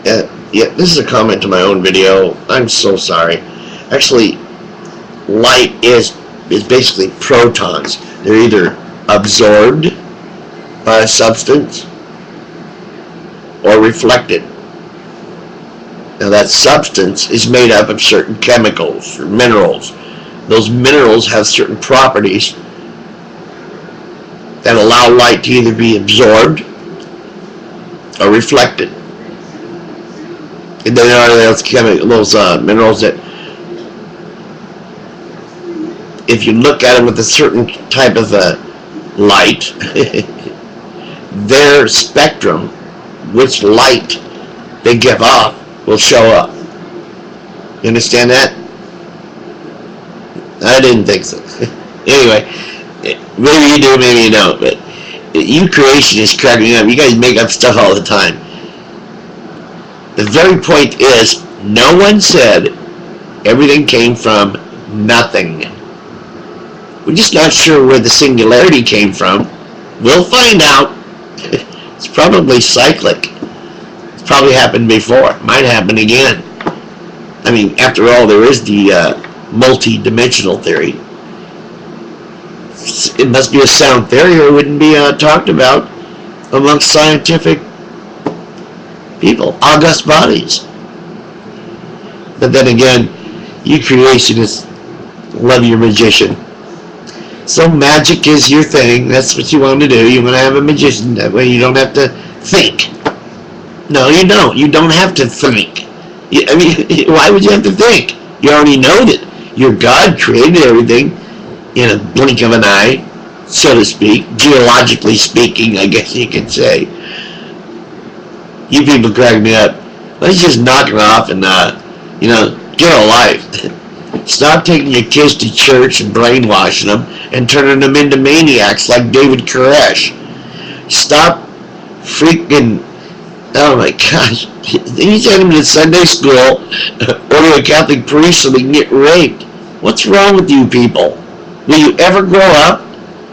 Yeah, this is a comment to my own video. I'm so sorry. Actually, light is basically protons. They're either absorbed by a substance or reflected. Now that substance is made up of certain chemicals or minerals. Those minerals have certain properties that allow light to either be absorbed or reflected. And then there are those minerals that, if you look at them with a certain type of light, their spectrum, which light they give off, will show up. You understand that? I didn't think so. Anyway, maybe you do, maybe you don't, but you creationists cracking me up. You guys make up stuff all the time. The very point is, no one said everything came from nothing. We're just not sure where the singularity came from. We'll find out. It's probably cyclic. It's probably happened before. Might happen again. I mean, after all, there is the multi-dimensional theory. It must be a sound theory, or it wouldn't be talked about amongst scientific people, august bodies. But then again, you creationists love your magician. So magic is your thing. That's what you want to do. You want to have a magician. That way you don't have to think. No, you don't. You don't have to think. I mean, why would you have to think? You already know that your God created everything in a blink of an eye, so to speak, geologically speaking, I guess you could say. You people crack me up. Let's just knock it off and, get a life. Stop taking your kids to church and brainwashing them and turning them into maniacs like David Koresh. Stop freaking, oh my gosh, you send them to Sunday school or to a Catholic priest so they can get raped. What's wrong with you people? Will you ever grow up?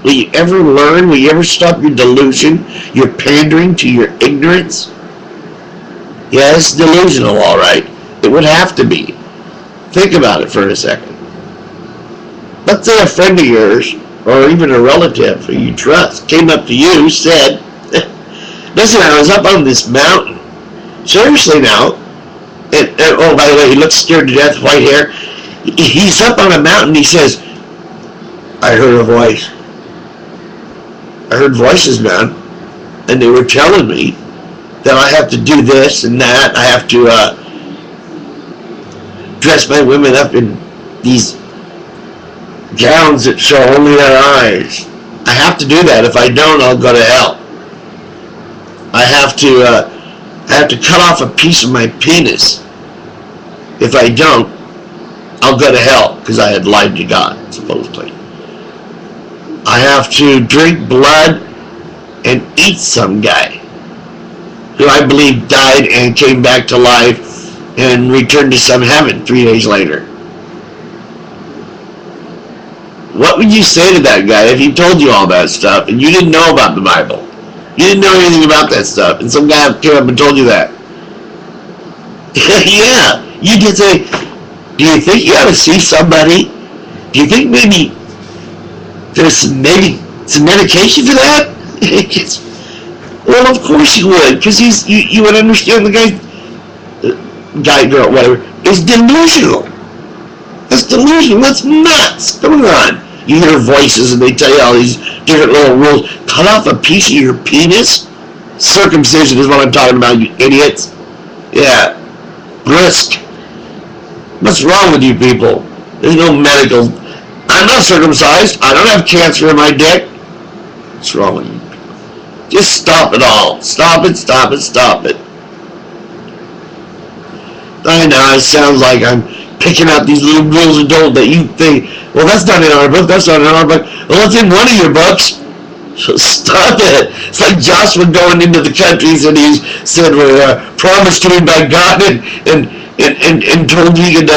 Will you ever learn? Will you ever stop your delusion, your pandering to your ignorance? Yeah, it's delusional, all right. It would have to be. Think about it for a second. Let's say a friend of yours, or even a relative who you trust, came up to you, said, listen, I was up on this mountain. Seriously now. And oh, by the way, he looks scared to death, white hair. He's up on a mountain, he says, I heard a voice. I heard voices, man. And they were telling me that I have to do this and that. I have to dress my women up in these gowns that show only their eyes. I have to do that. If I don't, I'll go to hell. I have to cut off a piece of my penis. If I don't, I'll go to hell because I had lied to God, supposedly. I have to drink blood and eat some guy who I believe died and came back to life and returned to some heaven 3 days later. What would you say to that guy if he told you all that stuff and you didn't know about the Bible? You didn't know anything about that stuff, and some guy came up and told you that. Yeah, you could say, do you think you ought to see somebody? Do you think maybe there's some medication for that? Well, of course you would, because you would understand the guy, girl, whatever, is delusional. That's delusional. That's nuts. Come on. You hear voices and they tell you all these different little rules. Cut off a piece of your penis? Circumcision is what I'm talking about, you idiots. Yeah. Brisk. What's wrong with you people? There's no medical. I'm not circumcised. I don't have cancer in my dick. What's wrong with you? Just stop it all. Stop it, stop it, stop it. I know, it sounds like I'm picking out these little rules and don't that you think, well, that's not in our book, that's not in our book. Well, it's in one of your books. So stop it. It's like Joshua going into the countries and he said we're promised to him by God and told he can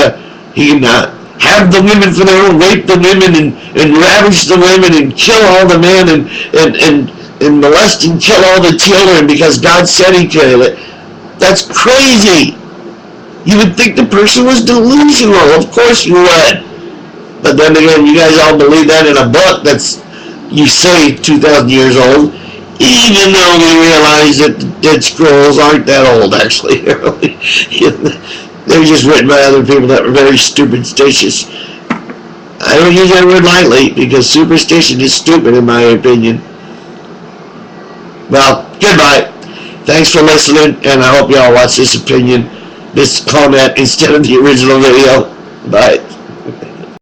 have the women for their own, rape the women and ravage the women and kill all the men and molest and kill all the children because God said he could. That's crazy. You would think the person was delusional. Of course you would. But then again, you guys all believe that in a book that's, you say, 2,000 years old, even though we realize that the Dead Scrolls aren't that old, actually. They're just written by other people that were very superstitious. I don't use that word lightly, because superstition is stupid, in my opinion. Well, goodbye. Thanks for listening, and I hope y'all watch this comment instead of the original video. Bye.